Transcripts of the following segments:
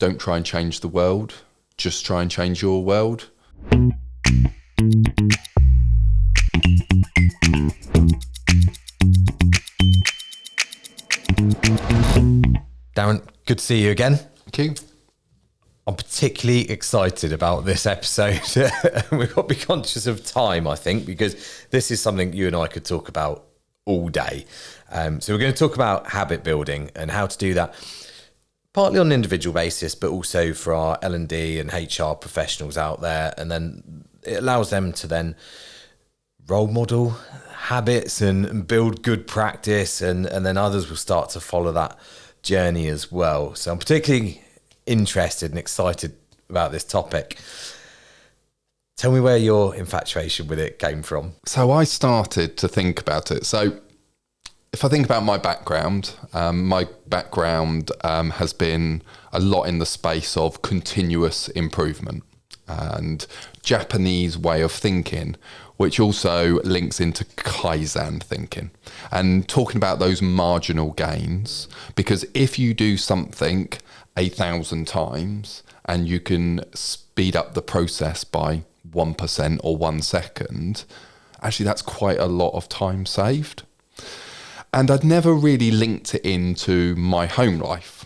Don't try and change the world, just try and change your world. Darren, good to see you again. Thank you. I'm particularly excited about this episode. We've got to be conscious of time, I think, because this is something you and I could talk about all day. So we're going to talk about habit building and how to do that, partly on an individual basis, but also for our L&D and HR professionals out there. And then it allows them to then role model habits and build good practice, and then others will start to follow that journey as well. So I'm particularly interested and excited about this topic. Tell me where your infatuation with it came from. So I started to think about it. So if I think about my background has been a lot in the space of continuous improvement and Japanese way of thinking, which also links into Kaizen thinking and talking about those marginal gains. Because if you do something 1,000 times and you can speed up the process by 1% or 1 second, actually that's quite a lot of time saved. And I'd never really linked it into my home life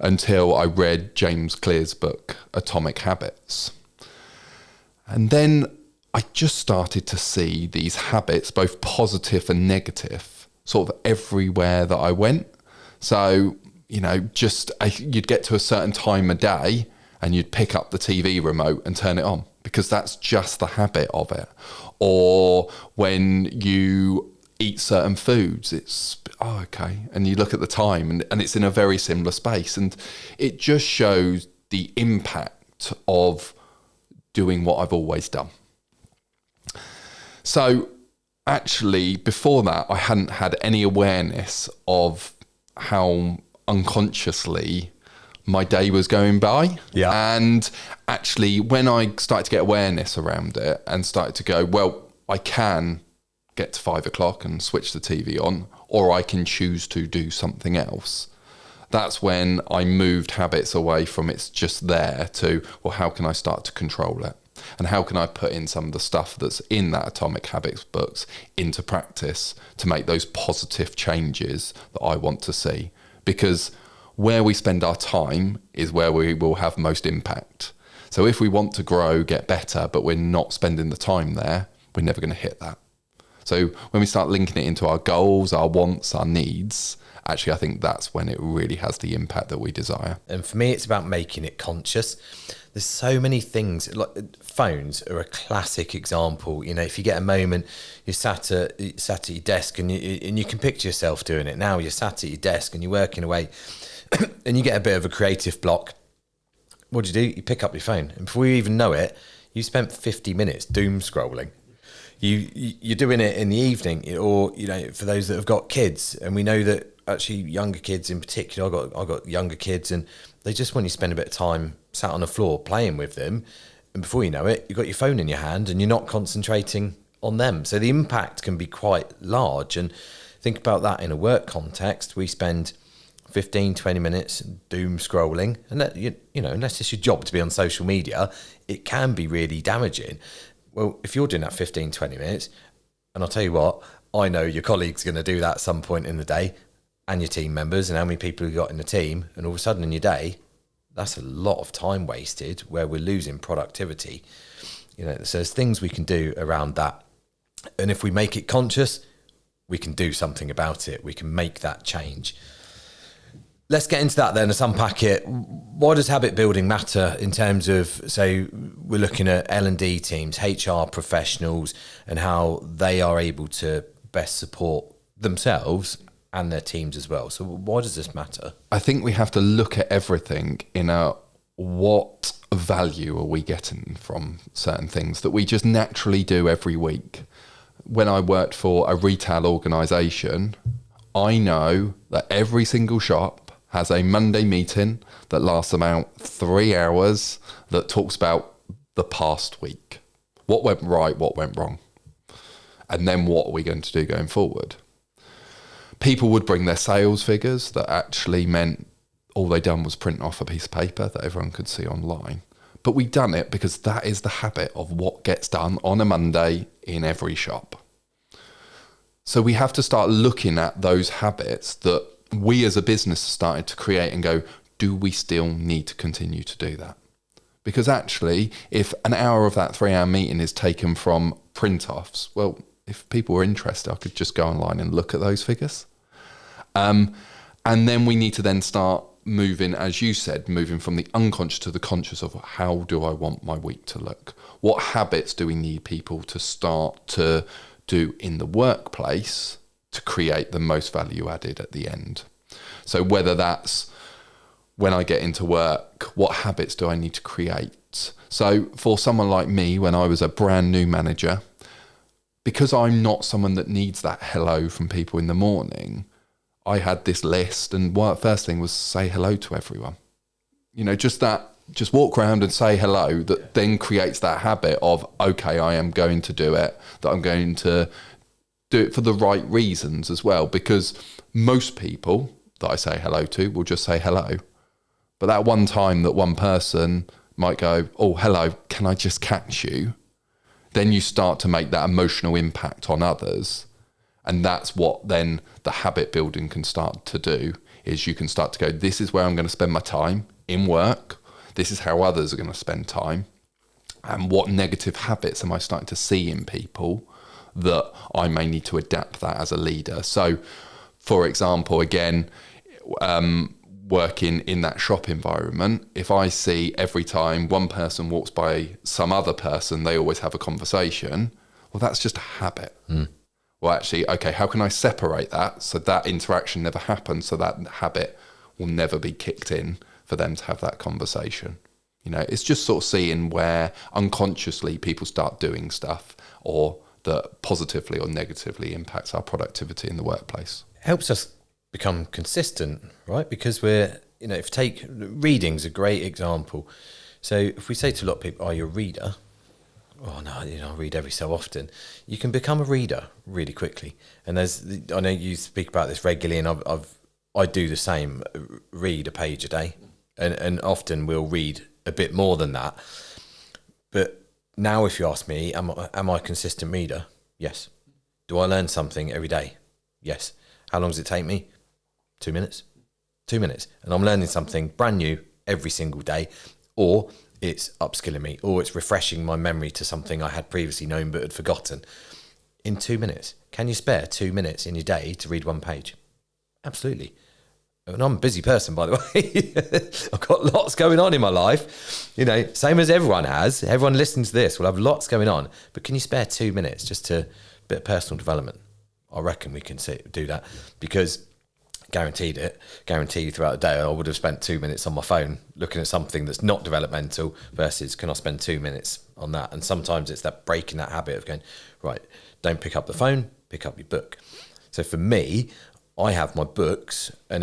until I read James Clear's book, Atomic Habits. And then I just started to see these habits, both positive and negative, sort of everywhere that I went. So, you'd get to a certain time of day and you'd pick up the TV remote and turn it on because that's just the habit of it. Or when you eat certain foods, it's, okay. And you look at the time and it's in a very similar space. And it just shows the impact of doing what I've always done. So actually, before that, I hadn't had any awareness of how unconsciously my day was going by. Yeah. And actually, when I started to get awareness around it and started to go, well, I can get to 5 o'clock and switch the TV on, or I can choose to do something else. That's when I moved habits away from it's just there to, well, how can I start to control it? And how can I put in some of the stuff that's in that Atomic Habits books into practice to make those positive changes that I want to see? Because where we spend our time is where we will have most impact. So if we want to grow, get better, but we're not spending the time there, we're never going to hit that. So when we start linking it into our goals, our wants, our needs, actually, I think that's when it really has the impact that we desire. And for me, it's about making it conscious. There's so many things, like phones are a classic example. If you get a moment, you're sat at your desk and you can picture yourself doing it. Now you're sat at your desk and you're working away and you get a bit of a creative block. What do? You pick up your phone. And before you even know it, you spent 50 minutes doom scrolling. You're doing it in the evening, or for those that have got kids, and we know that actually younger kids in particular, I got younger kids, and they just want you to spend a bit of time sat on the floor playing with them, and before you know it, you've got your phone in your hand and you're not concentrating on them. So the impact can be quite large. And think about that in a work context. We spend 15-20 minutes doom scrolling, and that, unless it's your job to be on social media, it can be really damaging. Well, if you're doing that 15-20 minutes, and I'll tell you what, I know your colleague's going to do that at some point in the day, and your team members, and how many people you've got in the team, and all of a sudden in your day, that's a lot of time wasted where we're losing productivity. So there's things we can do around that. And if we make it conscious, we can do something about it. We can make that change. Let's get into that then. Let's unpack it. Why does habit building matter in terms of, so we're looking at L&D teams, HR professionals, and how they are able to best support themselves and their teams as well. So why does this matter? I think we have to look at everything in a what value are we getting from certain things that we just naturally do every week. When I worked for a retail organisation, I know that every single shop has a Monday meeting that lasts about 3 hours that talks about the past week. What went right, what went wrong? And then what are we going to do going forward? People would bring their sales figures that actually meant all they done was print off a piece of paper that everyone could see online. But we done it because that is the habit of what gets done on a Monday in every shop. So we have to start looking at those habits that we as a business started to create and go, do we still need to continue to do that? Because actually, if an hour of that 3-hour meeting is taken from print-offs, well, if people were interested, I could just go online and look at those figures. And then we need to then start moving, as you said, moving from the unconscious to the conscious of how do I want my week to look? What habits do we need people to start to do in the workplace to create the most value added at the end? So whether that's when I get into work, what habits do I need to create? So for someone like me, when I was a brand new manager, because I'm not someone that needs that hello from people in the morning, I had this list, and first thing was say hello to everyone. Just walk around and say hello, that then creates that habit of, okay, I am going to do it, that I'm going to do it for the right reasons as well, because most people that I say hello to will just say hello. But that one time that one person might go, oh, hello, can I just catch you? Then you start to make that emotional impact on others. And that's what then the habit building can start to do, is you can start to go, this is where I'm going to spend my time in work. This is how others are going to spend time. And what negative habits am I starting to see in people that I may need to adapt that as a leader? So, for example, again, working in that shop environment, if I see every time one person walks by some other person, they always have a conversation, well, that's just a habit. Well, actually, okay, how can I separate that so that interaction never happens, so that habit will never be kicked in for them to have that conversation? It's just sort of seeing where unconsciously people start doing stuff or that positively or negatively impacts our productivity in the workplace. It helps us become consistent, right? Because we're, if take reading's a great example. So if we say to a lot of people, are you a reader? Oh no, I read every so often. You can become a reader really quickly. And I know you speak about this regularly, and I do the same, read a page a day. And often we'll read a bit more than that. But now if you ask me, am I a consistent reader? Yes. Do I learn something every day? Yes. How long does it take me? 2 minutes. 2 minutes. And I'm learning something brand new every single day, or it's upskilling me, or it's refreshing my memory to something I had previously known but had forgotten. In 2 minutes. Can you spare 2 minutes in your day to read one page? Absolutely. And I'm a busy person, by the way. I've got lots going on in my life. Same as everyone has. Everyone listening to this will have lots going on. But can you spare 2 minutes just to a bit of personal development? I reckon we can do that, because guaranteed throughout the day I would have spent 2 minutes on my phone looking at something that's not developmental versus can I spend 2 minutes on that? And sometimes it's that breaking that habit of going, right, don't pick up the phone, pick up your book. So for me, I have my books, and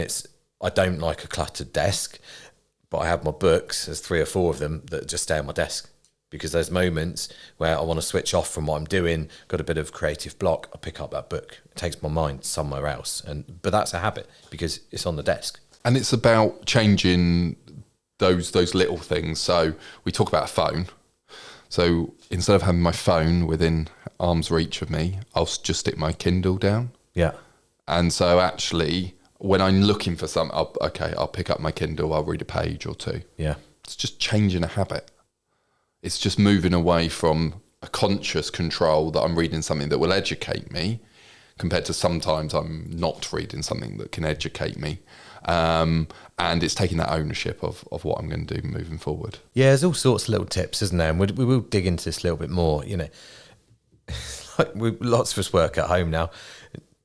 I don't like a cluttered desk, but I have my books, there's 3 or 4 of them that just stay on my desk. Because there's moments where I want to switch off from what I'm doing, got a bit of creative block, I pick up that book. It takes my mind somewhere else. But that's a habit because it's on the desk. And it's about changing those little things. So we talk about a phone. So instead of having my phone within arm's reach of me, I'll just stick my Kindle down. Yeah. And so actually, when I'm looking for something, I'll pick up my Kindle, I'll read a page or 2. Yeah. It's just changing a habit. It's just moving away from a conscious control that I'm reading something that will educate me, compared to sometimes I'm not reading something that can educate me. And it's taking that ownership of what I'm going to do moving forward. Yeah, there's all sorts of little tips, isn't there? And we will dig into this a little bit more. Like lots of us work at home now,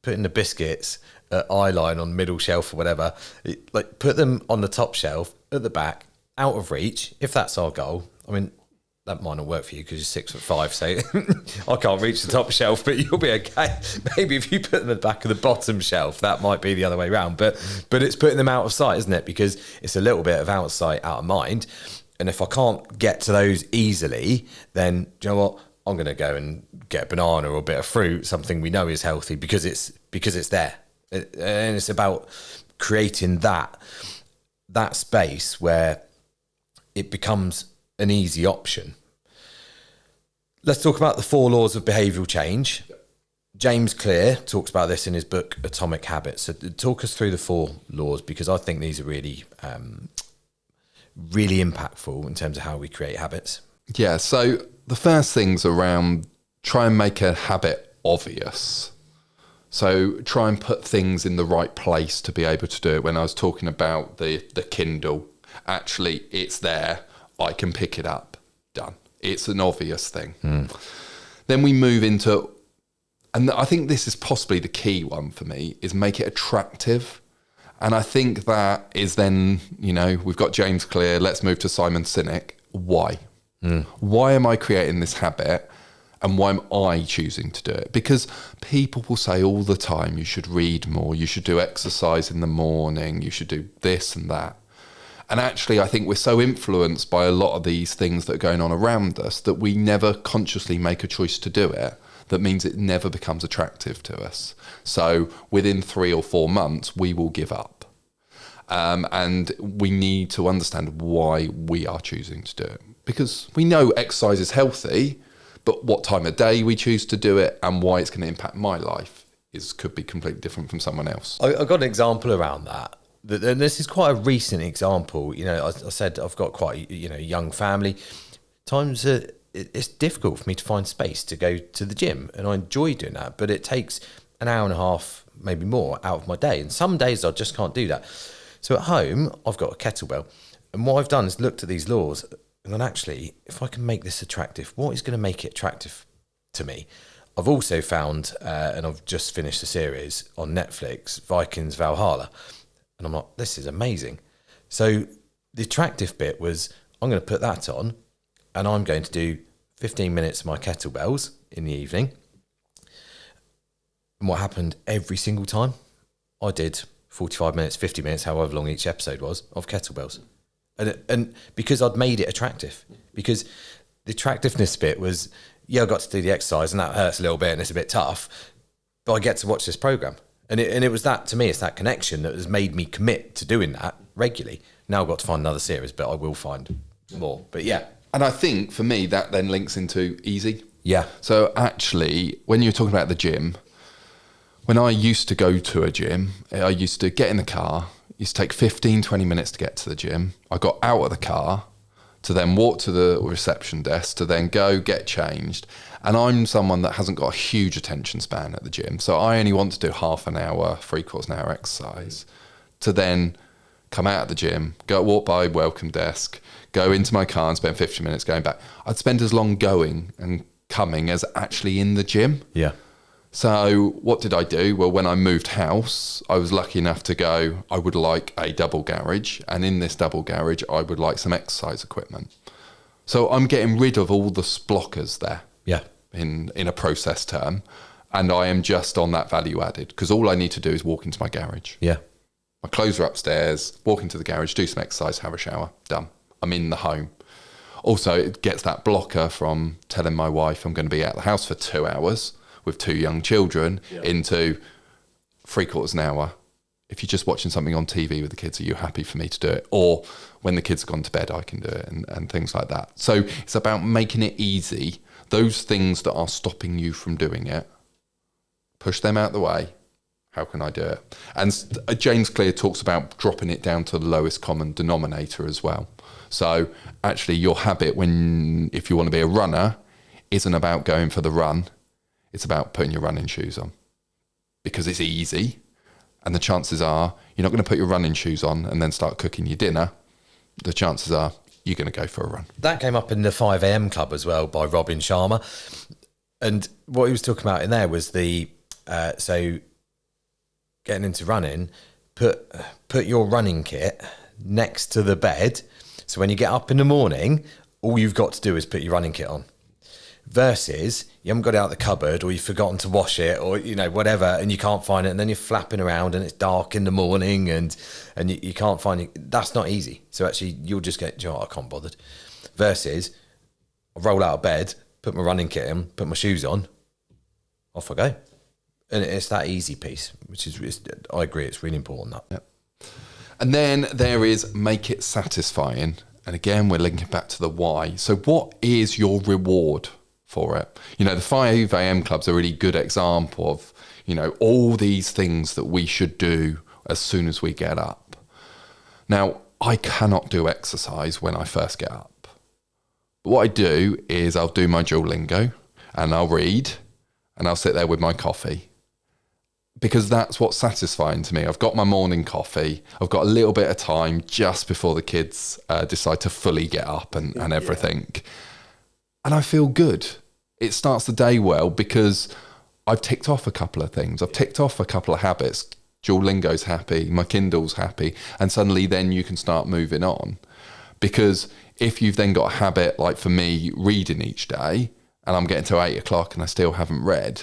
putting the biscuits at eye line on middle shelf or whatever, like put them on the top shelf at the back, out of reach, if that's our goal. I mean, that might not work for you because you're 6'5", so I can't reach the top shelf, but you'll be okay. Maybe if you put them at the back of the bottom shelf, that might be the other way around. But it's putting them out of sight, isn't it? Because it's a little bit of out of sight, out of mind. And if I can't get to those easily, then do you know what? I'm going to go and get a banana or a bit of fruit, something we know is healthy because it's there. And it's about creating that that space where it becomes an easy option. Let's talk about the 4 laws of behavioural change. James Clear talks about this in his book Atomic Habits. So talk us through the 4 laws, because I think these are really really impactful in terms of how we create habits. Yeah, so the first thing's around try and make a habit obvious. So try and put things in the right place to be able to do it. When I was talking about the Kindle, actually it's there, I can pick it up, done. It's an obvious thing. Then we move into, and I think this is possibly the key one for me, is make it attractive. And I think that is then, we've got James Clear, let's move to Simon Sinek. Why? Why am I creating this habit? And why am I choosing to do it? Because people will say all the time, you should read more, you should do exercise in the morning, you should do this and that. And actually, I think we're so influenced by a lot of these things that are going on around us that we never consciously make a choice to do it. That means it never becomes attractive to us. So within 3 or 4 months, we will give up. And we need to understand why we are choosing to do it. Because we know exercise is healthy, but what time of day we choose to do it and why it's going to impact my life could be completely different from someone else. I've got an example around that. And this is quite a recent example. I said I've got quite a young family. Times it's difficult for me to find space to go to the gym, and I enjoy doing that, but it takes an hour and a half, maybe more, out of my day. And some days I just can't do that. So at home, I've got a kettlebell. And what I've done is looked at these laws and gone, actually, if I can make this attractive, what is going to make it attractive to me? I've also found, and I've just finished a series on Netflix, Vikings Valhalla. And I'm like, this is amazing. So the attractive bit was, I'm going to put that on and I'm going to do 15 minutes of my kettlebells in the evening. And what happened every single time? I did 45 minutes, 50 minutes, however long each episode was, of kettlebells. And because I'd made it attractive, because the attractiveness bit was, I got to do the exercise and that hurts a little bit and it's a bit tough, but I get to watch this program. And it was that, to me, it's that connection that has made me commit to doing that regularly. Now I've got to find another series, but I will find more. But yeah. And I think for me, that then links into easy. Yeah. So actually, when you're talking about the gym, when I used to go to a gym, I used to get in the car, used to take 15, 20 minutes to get to the gym. I got out of the car to then walk to the reception desk, to then go get changed. And I'm someone that hasn't got a huge attention span at the gym. So I only want to do half an hour, 3/4 an hour exercise, to then come out of the gym, go walk by welcome desk, go into my car and spend 50 minutes going back. I'd spend as long going and coming as actually in the gym. Yeah. So what did I do? Well, when I moved house, I was lucky enough to go, I would like a double garage. And in this double garage, I would like some exercise equipment. So I'm getting rid of all the blockers there. Yeah. In a process term, and I am just on that value added, because all I need to do is walk into my garage. Yeah. My clothes are upstairs, walk into the garage, do some exercise, have a shower, done. I'm in the home. Also, it gets that blocker from telling my wife I'm going to be out of the house for 2 hours with 2 young children into 3/4 an hour. If you're just watching something on TV with the kids, are you happy for me to do it? Or when the kids have gone to bed, I can do it, and things like that. So it's about making it easy. Those things that are stopping you from doing it, push them out the way. How can I do it? And James Clear talks about dropping it down to the lowest common denominator as well. So actually your habit, if you want to be a runner, isn't about going for the run. It's about putting your running shoes on, because it's easy. And the chances are you're not going to put your running shoes on and then start cooking your dinner. The chances are you're going to go for a run. That came up in the 5 a.m. Club as well by Robin Sharma. And what he was talking about in there was so getting into running, put your running kit next to the bed. So when you get up in the morning, all you've got to do is put your running kit on. Versus you haven't got it out of the cupboard, or you've forgotten to wash it, or whatever, and you can't find it, and then you're flapping around and it's dark in the morning and you can't find it. That's not easy. So actually you'll just get, I can't bother. Versus I roll out of bed, put my running kit in, put my shoes on, off I go. And it's that easy piece, which is, I agree, it's really important. That. Yep. And then there is make it satisfying. And again, we're linking back to the why. So what is your reward for it? You know, the 5 a.m. club's a really good example of, you know, all these things that we should do as soon as we get up. Now, I cannot do exercise when I first get up. But what I do is I'll do my Duolingo and I'll read and I'll sit there with my coffee. Because that's what's satisfying to me. I've got my morning coffee. I've got a little bit of time just before the kids decide to fully get up and everything. Yeah. And I feel good. It starts the day well because I've ticked off a couple of things. I've ticked off a couple of habits. Duolingo's happy, my Kindle's happy. And suddenly then you can start moving on. Because if you've then got a habit, like for me, reading each day, and I'm getting to 8 o'clock and I still haven't read,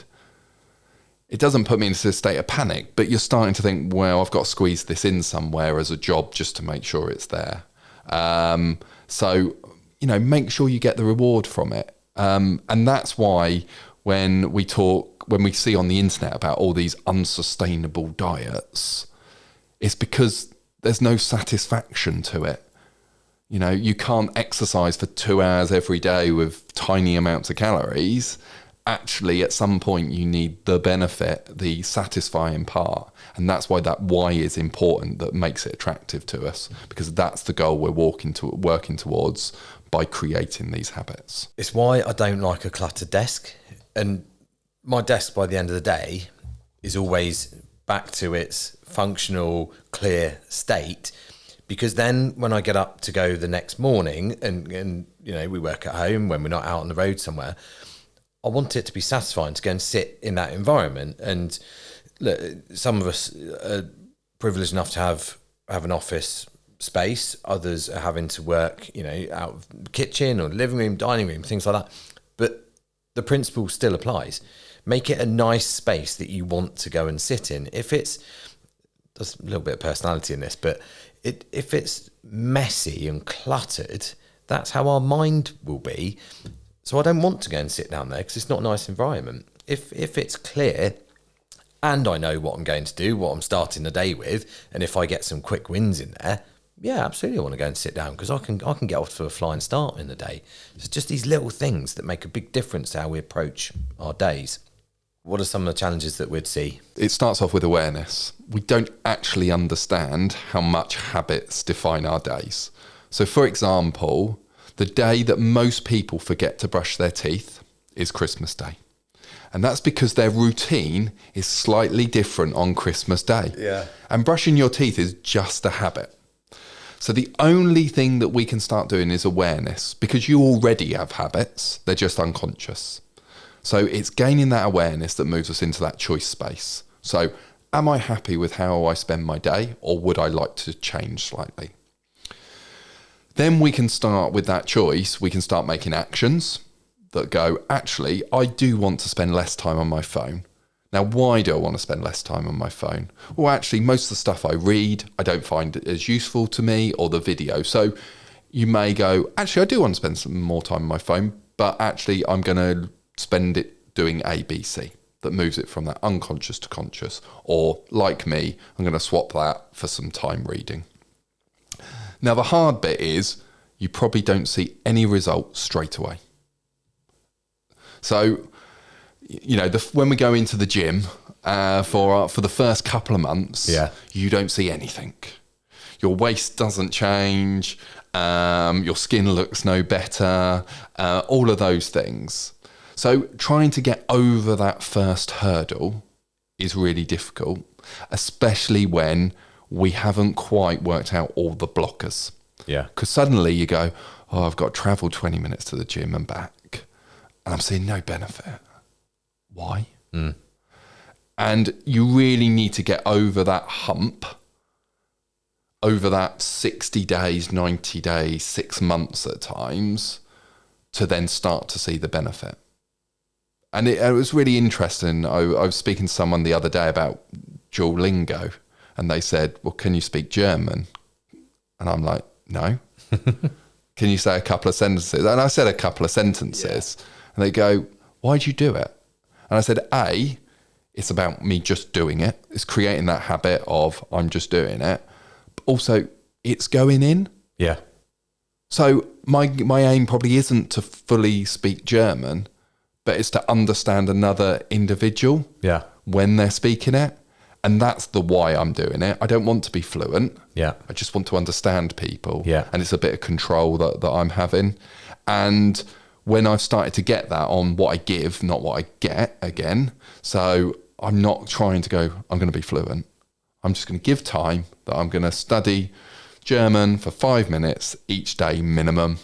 it doesn't put me into a state of panic, but you're starting to think, well, I've got to squeeze this in somewhere as a job just to make sure it's there. So, you know, make sure you get the reward from it. And that's why when we see on the internet about all these unsustainable diets, it's because there's no satisfaction to it. You know, you can't exercise for 2 hours every day with tiny amounts of calories. Actually, at some point, you need the benefit, the satisfying part. And that's why that why is important, that makes it attractive to us, because that's the goal we're working towards by creating these habits. It's why I don't like a cluttered desk. And my desk, by the end of the day, is always back to its functional, clear state. Because then when I get up to go the next morning and you know, we work at home when we're not out on the road somewhere, I want it to be satisfying to go and sit in that environment. And look, some of us are privileged enough to have an office space. Others are having to work, you know, out of the kitchen or living room, dining room, things like that. But the principle still applies. Make it a nice space that you want to go and sit in. If it's, there's a little bit of personality in this, but if it's messy and cluttered, that's how our mind will be. So I don't want to go and sit down there because it's not a nice environment. If it's clear and I know what I'm going to do, what I'm starting the day with, and if I get some quick wins in there, yeah, absolutely I want to go and sit down because I can get off to a flying start in the day. It's just these little things that make a big difference to how we approach our days. What are some of the challenges that we'd see? It starts off with awareness. We don't actually understand how much habits define our days. So for example, the day that most people forget to brush their teeth is Christmas Day. And that's because their routine is slightly different on Christmas Day. Yeah. And brushing your teeth is just a habit. So the only thing that we can start doing is awareness, because you already have habits, they're just unconscious. So it's gaining that awareness that moves us into that choice space. So am I happy with how I spend my day, or would I like to change slightly? Then we can start with that choice. We can start making actions that go, actually, I do want to spend less time on my phone. Now, why do I want to spend less time on my phone? Well, actually, most of the stuff I read, I don't find it as useful to me, or the video. So you may go, actually, I do want to spend some more time on my phone, but actually, I'm going to spend it doing ABC. That moves it from that unconscious to conscious. Or, like me, I'm going to swap that for some time reading. Now, the hard bit is you probably don't see any result straight away. So, you know, when we go into the gym for the first couple of months, you don't see anything. Your waist doesn't change. Your skin looks no better. All of those things. So trying to get over that first hurdle is really difficult, especially when we haven't quite worked out all the blockers. Yeah. Because suddenly you go, oh, I've got to travel 20 minutes to the gym and back, and I'm seeing no benefit. Why? And you really need to get over that hump, over that 60 days, 90 days, 6 months at times, to then start to see the benefit. And it was really interesting. I was speaking to someone the other day about Duolingo, and they said, well, can you speak German? And I'm like, no. Can you say a couple of sentences? And I said a couple of sentences. Yeah. And they go, why'd you do it? And I said, it's about me just doing it. It's creating that habit of I'm just doing it. also it's going in. Yeah. So my aim probably isn't to fully speak German, but it's to understand another individual when they're speaking it. And that's the why I'm doing it. I don't want to be fluent. Yeah. I just want to understand people. Yeah. And it's a bit of control that I'm having. And when I've started to get that on what I give, not what I get again. So I'm not trying to go, I'm going to be fluent. I'm just going to give time that I'm going to study German for 5 minutes each day minimum.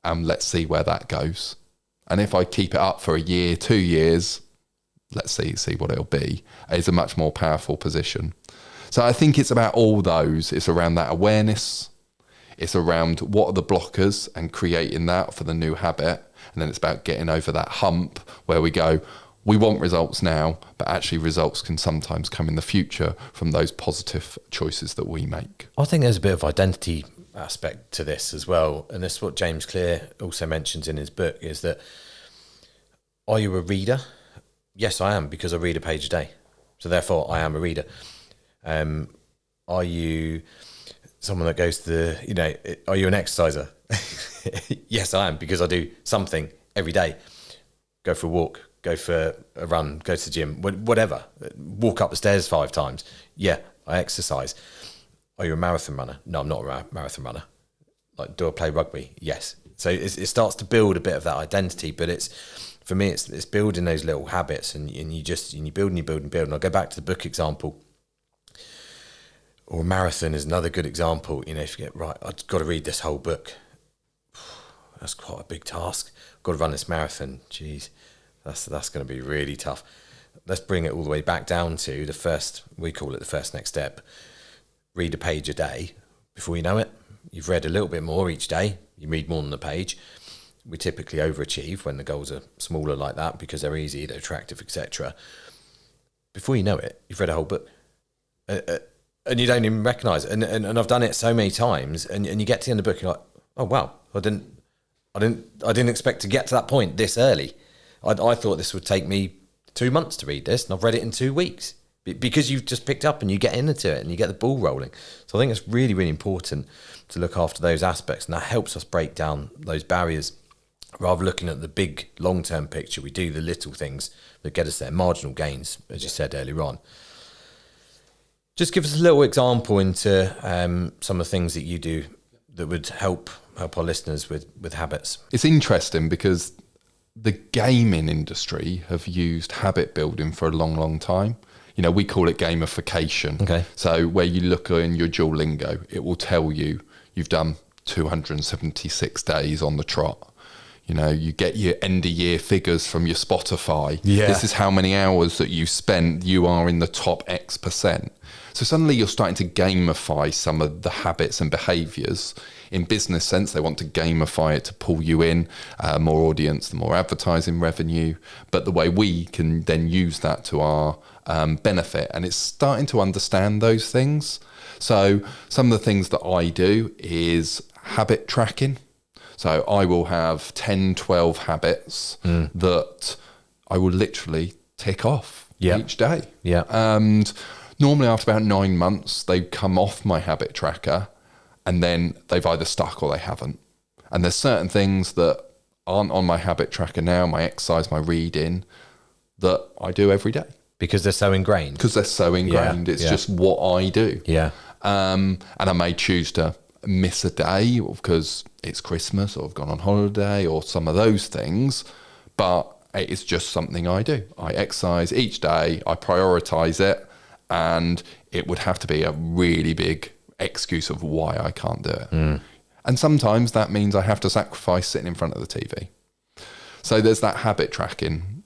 And let's see where that goes. And if I keep it up for a year, 2 years, let's see what it'll be, is a much more powerful position. So I think it's about all those. It's around that awareness. It's around what are the blockers and creating that for the new habit. And then it's about getting over that hump where we go, we want results now, but actually results can sometimes come in the future from those positive choices that we make. I think there's a bit of identity aspect to this as well. And this is what James Clear also mentions in his book, is that, are you a reader? Yes, I am, because I read a page a day. So therefore, I am a reader. Are you someone that goes to the, are you an exerciser? Yes, I am, because I do something every day. Go for a walk, go for a run, go to the gym, whatever. Walk up the stairs 5 times. Yeah, I exercise. Are you a marathon runner? No, I'm not a marathon runner. Like, do I play rugby? Yes. So it starts to build a bit of that identity, but for me, it's building those little habits, and you build and you build and build. And I'll go back to the book example, or a marathon is another good example. If you get, right, I've got to read this whole book. That's quite a big task. I've got to run this marathon. Jeez, that's going to be really tough. Let's bring it all the way back down to the first, we call it the first next step. Read a page a day. Before you know it, you've read a little bit more each day. You read more than a page. We typically overachieve when the goals are smaller like that because they're easy, they're attractive, etc. Before you know it, you've read a whole book, and you don't even recognise it. And I've done it so many times, and you get to the end of the book, you're like, oh wow, I didn't expect to get to that point this early. I thought this would take me 2 months to read this, and I've read it in 2 weeks because you've just picked up and you get into it and you get the ball rolling. So I think it's really, really important to look after those aspects, and that helps us break down those barriers. Rather than looking at the big long-term picture, we do the little things that get us there, marginal gains, as you said earlier on. Just give us a little example into some of the things that you do that would help our listeners with habits. It's interesting because the gaming industry have used habit building for a long, long time. We call it gamification. Okay. So where you look in your Duolingo, it will tell you you've done 276 days on the trot. You get your end of year figures from your Spotify. Yeah. This is how many hours that you spent. You are in the top X%. So suddenly you're starting to gamify some of the habits and behaviors. In business sense, they want to gamify it to pull you in, more audience, the more advertising revenue. But the way we can then use that to our benefit, and it's starting to understand those things. So some of the things that I do is habit tracking. So I will have 10, 12 habits that I will literally tick off each day. Yeah. And normally after about 9 months, they come off my habit tracker, and then they've either stuck or they haven't. And there's certain things that aren't on my habit tracker now, my exercise, my reading, that I do every day. Because they're so ingrained? Because they're so ingrained. It's just what I do. Yeah. And I may choose to miss a day because it's Christmas or I've gone on holiday or some of those things, but it's just something I do. I exercise each day, I prioritize it, and it would have to be a really big excuse of why I can't do it. And sometimes that means I have to sacrifice sitting in front of the TV. So there's that habit tracking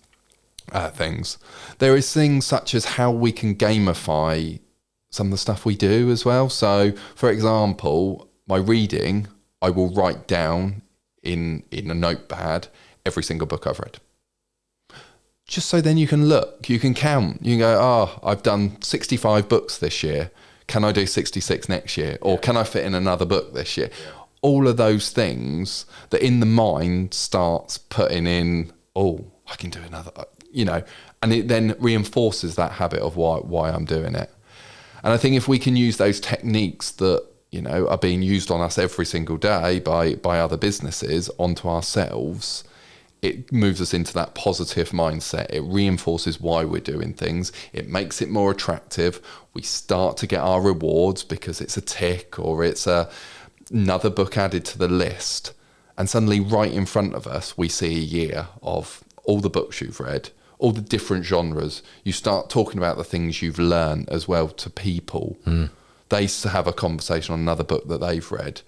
things. There is things such as how we can gamify some of the stuff we do as well. So for example, my reading, I will write down in a notepad every single book I've read. Just so then you can look, you can count, you can go, I've done 65 books this year. Can I do 66 next year? Or can I fit in another book this year? All of those things that in the mind starts putting in, I can do another, and it then reinforces that habit of why I'm doing it. And I think if we can use those techniques that are being used on us every single day by other businesses onto ourselves, it moves us into that positive mindset. It reinforces why we're doing things. It makes it more attractive. We start to get our rewards because it's a tick or it's another book added to the list. And suddenly right in front of us, we see a year of all the books you've read, all the different genres. You start talking about the things you've learned as well to people. They have a conversation on another book that they've read.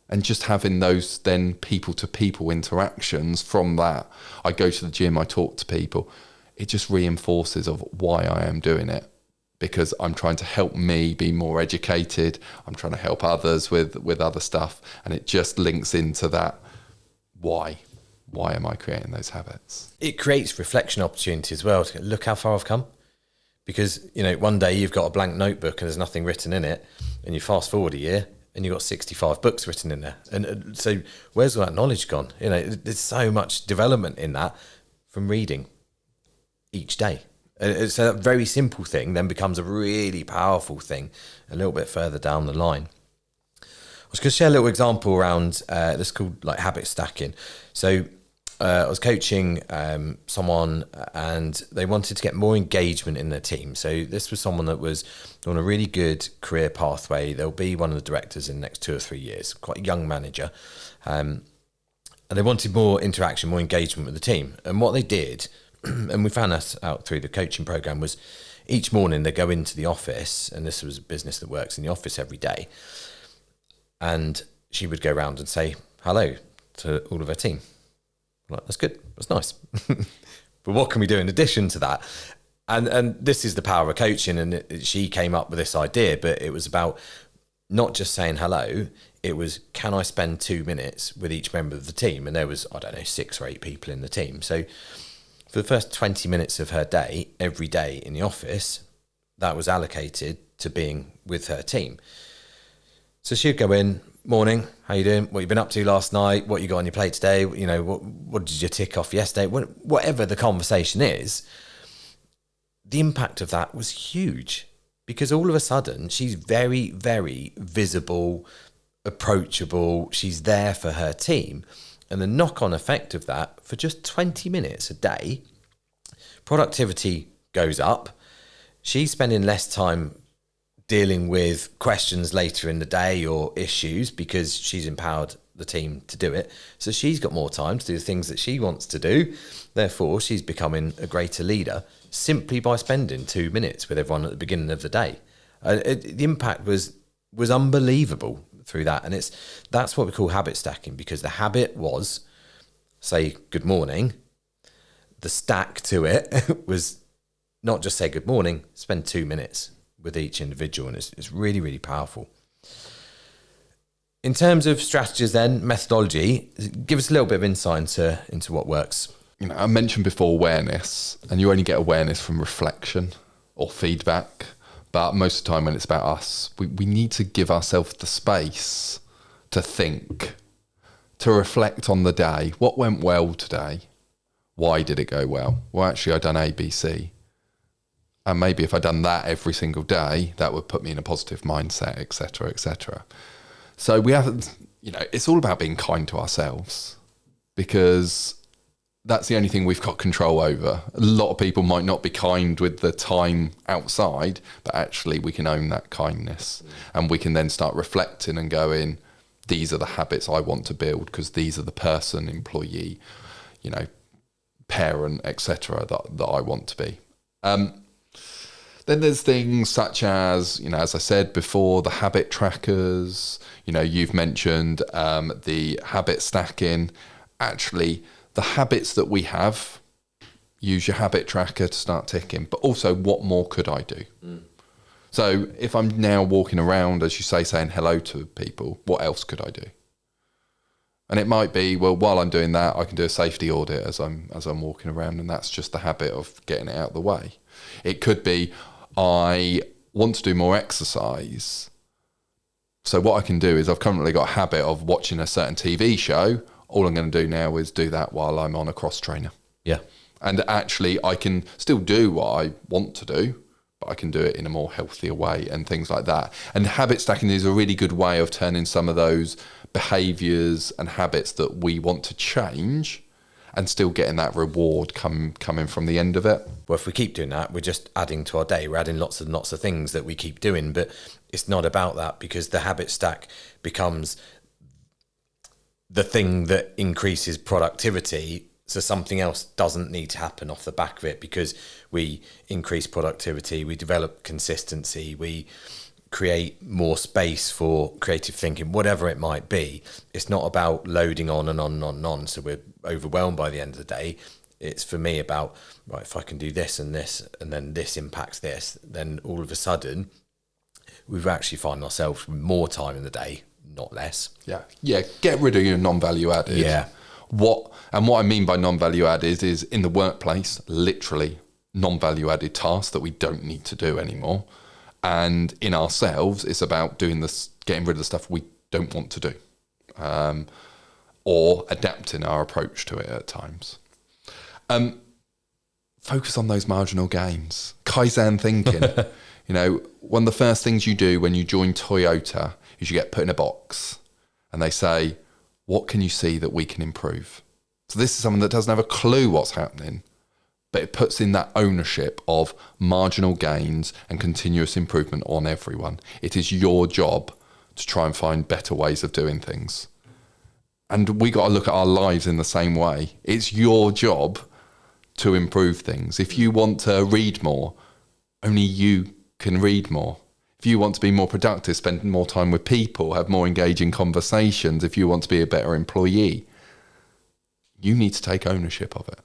And just having those then people-to-people interactions from that, I go to the gym, I talk to people, it just reinforces of why I am doing it, because I'm trying to help me be more educated. I'm trying to help others with other stuff. And it just links into that why. Why am I creating those habits? It creates reflection opportunity as well. To look how far I've come. Because, one day you've got a blank notebook and there's nothing written in it, and you fast forward a year, and you've got 65 books written in there. And so where's all that knowledge gone? There's so much development in that from reading each day. So that very simple thing then becomes a really powerful thing a little bit further down the line. I was going to share a little example around this called like habit stacking. So I was coaching someone and they wanted to get more engagement in their team. So this was someone that was on a really good career pathway. They'll be one of the directors in the next 2 or 3 years, quite a young manager. And they wanted more interaction, more engagement with the team. And what they did, and we found that out through the coaching program, was each morning they go into the office, and this was a business that works in the office every day. And she would go around and say hello to all of her team. Like, that's good. That's nice. But what can we do in addition to that? And this is the power of coaching. And she came up with this idea, but it was about not just saying hello. It was, can I spend 2 minutes with each member of the team? And there was, 6 or 8 people in the team. So for the first 20 minutes of her day, every day in the office, that was allocated to being with her team. So she'd go in, morning, how you doing? What you been up to last night? What you got on your plate today? What did you tick off yesterday? Whatever the conversation is, the impact of that was huge, because all of a sudden she's very, very visible, approachable. She's there for her team. And the knock-on effect of that, for just 20 minutes a day, productivity goes up. She's spending less time dealing with questions later in the day or issues because she's empowered the team to do it. So she's got more time to do the things that she wants to do. Therefore, she's becoming a greater leader simply by spending 2 minutes with everyone at the beginning of the day. The impact was unbelievable through that. And that's what we call habit stacking, because the habit was, say, good morning. The stack to it was not just say good morning, spend 2 minutes with each individual, and it's really, really powerful. In terms of strategies then, methodology, give us a little bit of insight into what works. I mentioned before awareness, and you only get awareness from reflection or feedback, but most of the time when it's about us, we need to give ourselves the space to think, to reflect on the day. What went well today? Why did it go well? Well, actually, I done A, B, C. And maybe if I'd done that every single day, that would put me in a positive mindset, et cetera, et cetera. So we have, it's all about being kind to ourselves, because that's the only thing we've got control over. A lot of people might not be kind with the time outside, but actually we can own that kindness, and we can then start reflecting and going, these are the habits I want to build, because these are the person, employee, parent, et cetera, that I want to be. Then there's things such as, as I said before, the habit trackers. You've mentioned the habit stacking. Actually, the habits that we have, use your habit tracker to start ticking. But also, what more could I do? So if I'm now walking around, as you say, saying hello to people, what else could I do? And it might be, well, while I'm doing that, I can do a safety audit as I'm walking around, and that's just the habit of getting it out of the way. It could be, I want to do more exercise. So what I can do is, I've currently got a habit of watching a certain TV show. All I'm going to do now is do that while I'm on a cross trainer. Yeah. And actually, I can still do what I want to do, but I can do it in a more healthier way and things like that. And habit stacking is a really good way of turning some of those behaviours and habits that we want to change and still getting that reward coming from the end of it. Well, if we keep doing that, we're just adding to our day. We're adding lots and lots of things that we keep doing, but it's not about that, because the habit stack becomes the thing that increases productivity. So something else doesn't need to happen off the back of it, because we increase productivity, we develop consistency, we create more space for creative thinking, whatever it might be. It's not about loading on and on and on and on, so we're overwhelmed by the end of the day. It's, for me, about, right, if I can do this and this, and then this impacts this, then all of a sudden we've actually found ourselves with more time in the day, not less. Yeah. Get rid of your non-value added. Yeah. What I mean by non-value added is in the workplace, literally non-value added tasks that we don't need to do anymore. And in ourselves, it's about doing this, getting rid of the stuff we don't want to do, or adapting our approach to it at times. Focus on those marginal gains. Kaizen thinking. One of the first things you do when you join Toyota is you get put in a box and they say, what can you see that we can improve? So this is someone that doesn't have a clue what's happening, but it puts in that ownership of marginal gains and continuous improvement on everyone. It is your job to try and find better ways of doing things. And we got to look at our lives in the same way. It's your job to improve things. If you want to read more, only you can read more. If you want to be more productive, spend more time with people, have more engaging conversations, if you want to be a better employee, you need to take ownership of it.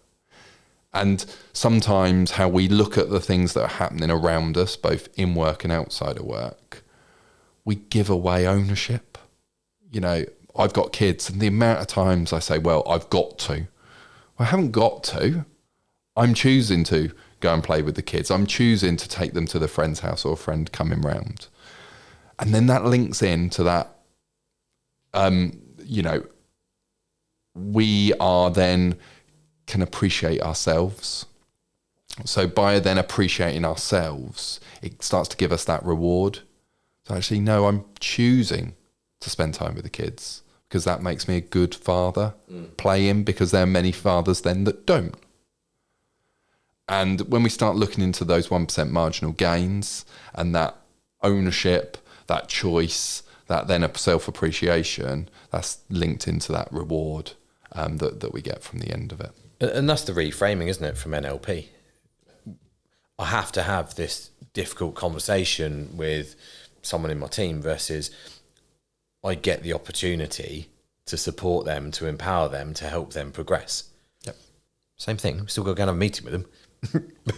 And sometimes how we look at the things that are happening around us, both in work and outside of work, we give away ownership. I've got kids, and the amount of times I say, well, I've got to. Well, I haven't got to. I'm choosing to go and play with the kids. I'm choosing to take them to the friend's house or a friend coming round. And then that links into that, we are then can appreciate ourselves. So by then appreciating ourselves, it starts to give us that reward. So actually, no, I'm choosing to spend time with the kids because that makes me a good father. Playing, because there are many fathers then that don't. And when we start looking into those 1% marginal gains and that ownership, that choice, that then a self-appreciation, that's linked into that reward that we get from the end of it. And that's the reframing, isn't it, from NLP? I have to have this difficult conversation with someone in my team versus I get the opportunity to support them, to empower them, to help them progress. Yep. Same thing. Still got to go and have a meeting with them.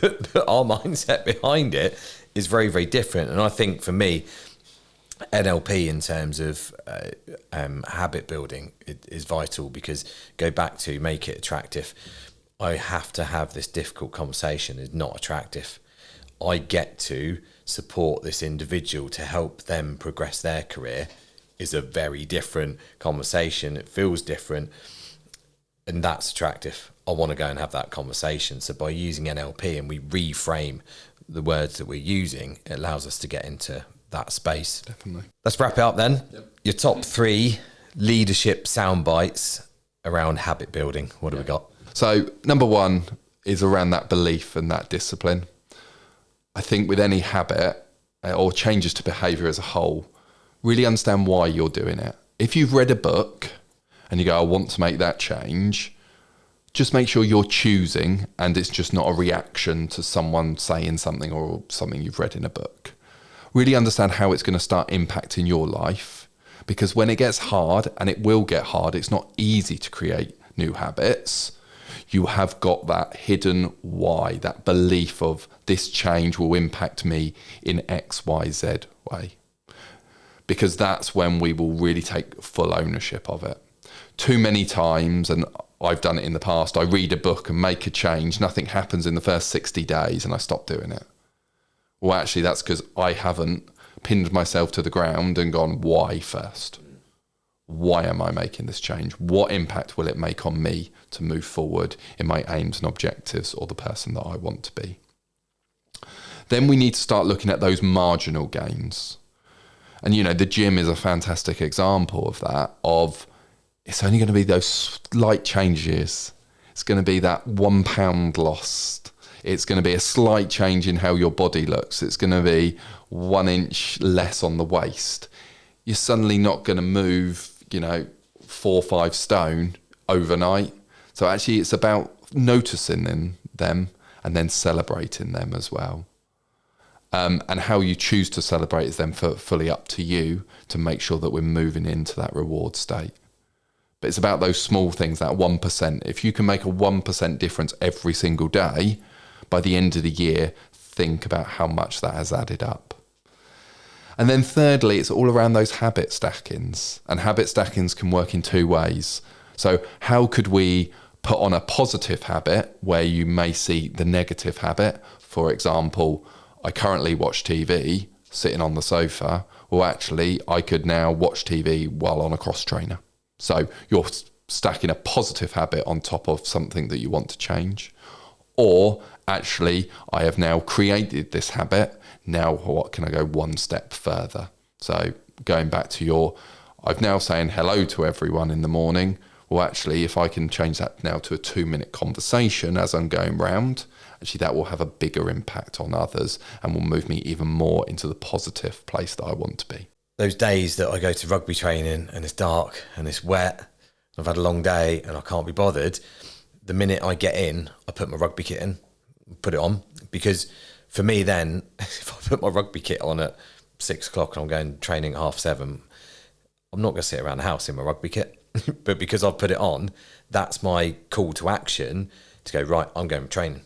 but our mindset behind it is very, very different. And I think for me, NLP in terms of habit building is vital, because go back to make it attractive. I have to have this difficult conversation. It's not attractive. I get to support this individual to help them progress their career is a very different conversation. It feels different, and that's attractive. I want to go and have that conversation. So by using NLP and we reframe the words that we're using, it allows us to get into that space. Definitely. Let's wrap it up then. Yep. Your top 3 leadership sound bites around habit building. What do we got? So number 1 is around that belief and that discipline. I think with any habit or changes to behaviour as a whole, really understand why you're doing it. If you've read a book and you go, I want to make that change, just make sure you're choosing and it's just not a reaction to someone saying something or something you've read in a book. Really understand how it's going to start impacting your life, because when it gets hard, and it will get hard, it's not easy to create new habits. You have got that hidden why, that belief of this change will impact me in X, Y, Z way. Because that's when we will really take full ownership of it. Too many times, and I've done it in the past, I read a book and make a change, nothing happens in the first 60 days and I stop doing it. Well, actually, that's because I haven't pinned myself to the ground and gone, why first? Why am I making this change? What impact will it make on me to move forward in my aims and objectives or the person that I want to be? Then we need to start looking at those marginal gains. And, the gym is a fantastic example of that, of it's only going to be those slight changes. It's going to be that 1 pound lost. It's going to be a slight change in how your body looks. It's going to be 1 inch less on the waist. You're suddenly not going to move, 4 or 5 stone overnight. So actually it's about noticing them and then celebrating them as well. And how you choose to celebrate is then fully up to you to make sure that we're moving into that reward state. But it's about those small things, that 1%. If you can make a 1% difference every single day, by the end of the year, think about how much that has added up. And then thirdly, it's all around those habit stackings. And habit stackings can work in 2 ways. So how could we put on a positive habit where you may see the negative habit? For example, I currently watch TV sitting on the sofa. Well, actually, I could now watch TV while on a cross trainer. So you're stacking a positive habit on top of something that you want to change. Or actually, I have now created this habit. Now what can I go 1 step further? So going back to I've now saying hello to everyone in the morning. Well, actually, if I can change that now to a 2-minute conversation as I'm going round, actually that will have a bigger impact on others and will move me even more into the positive place that I want to be. Those days that I go to rugby training and it's dark and it's wet, I've had a long day and I can't be bothered, the minute I get in, I put my rugby kit in, put it on, because for me then, if I put my rugby kit on at 6 o'clock and I'm going training at 7:30, I'm not going to sit around the house in my rugby kit. But because I've put it on, that's my call to action to go, right, I'm going training.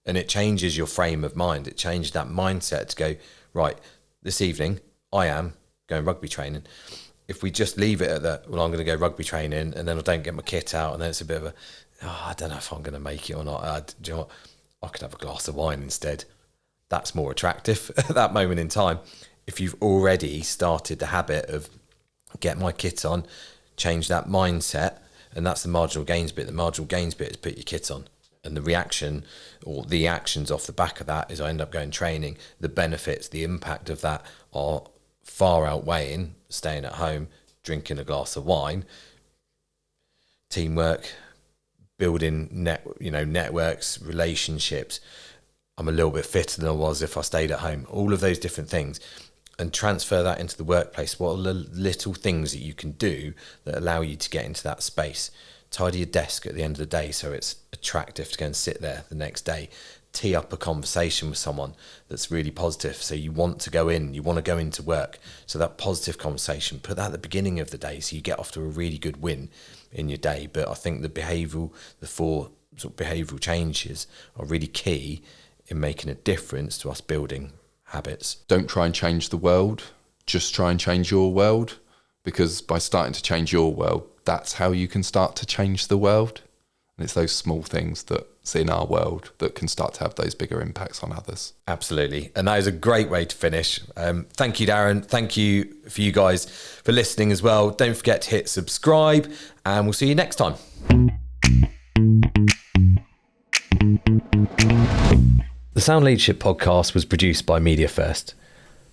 And it changes your frame of mind. It changes that mindset to go, right, this evening I am going rugby training. If we just leave it at that, well, I'm going to go rugby training and then I don't get my kit out and then it's a bit of I don't know if I'm going to make it or not. Do you know what? I could have a glass of wine instead. That's more attractive at that moment in time. If you've already started the habit of get my kit on, change that mindset, and that's the marginal gains bit. The marginal gains bit is put your kit on. And the reaction or the actions off the back of that is I end up going training. The benefits, the impact of that are far outweighing staying at home, drinking a glass of wine. Teamwork, building networks, relationships. I'm a little bit fitter than I was if I stayed at home. All of those different things. And transfer that into the workplace. What are the little things that you can do that allow you to get into that space? Tidy your desk at the end of the day so it's attractive to go and sit there the next day. Tee up a conversation with someone that's really positive. So you want to go into work. So that positive conversation, put that at the beginning of the day so you get off to a really good win in your day. But I think the 4 sort of behavioural changes are really key in making a difference to us building habits. Don't try and change the world, just try and change your world, because by starting to change your world, that's how you can start to change the world. And it's those small things that's in our world that can start to have those bigger impacts on others. Absolutely. And that is a great way to finish. Thank you, Darren. Thank you for you guys for listening as well. Don't forget to hit subscribe and we'll see you next time. The Sound Leadership podcast was produced by Media First.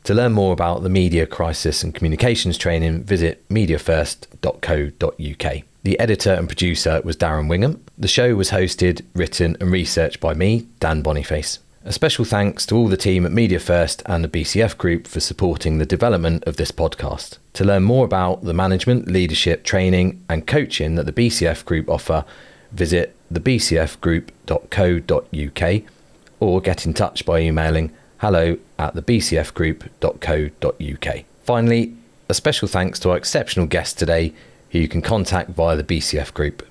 To learn more about the media crisis and communications training, visit mediafirst.co.uk. The editor and producer was Darren Wingham. The show was hosted, written and researched by me, Dan Boniface. A special thanks to all the team at Media First and the BCF Group for supporting the development of this podcast. To learn more about the management, leadership, training and coaching that the BCF Group offer, visit thebcfgroup.co.uk or get in touch by emailing hello@thebcfgroup.co.uk. Finally, a special thanks to our exceptional guest today, who you can contact via the BCF Group.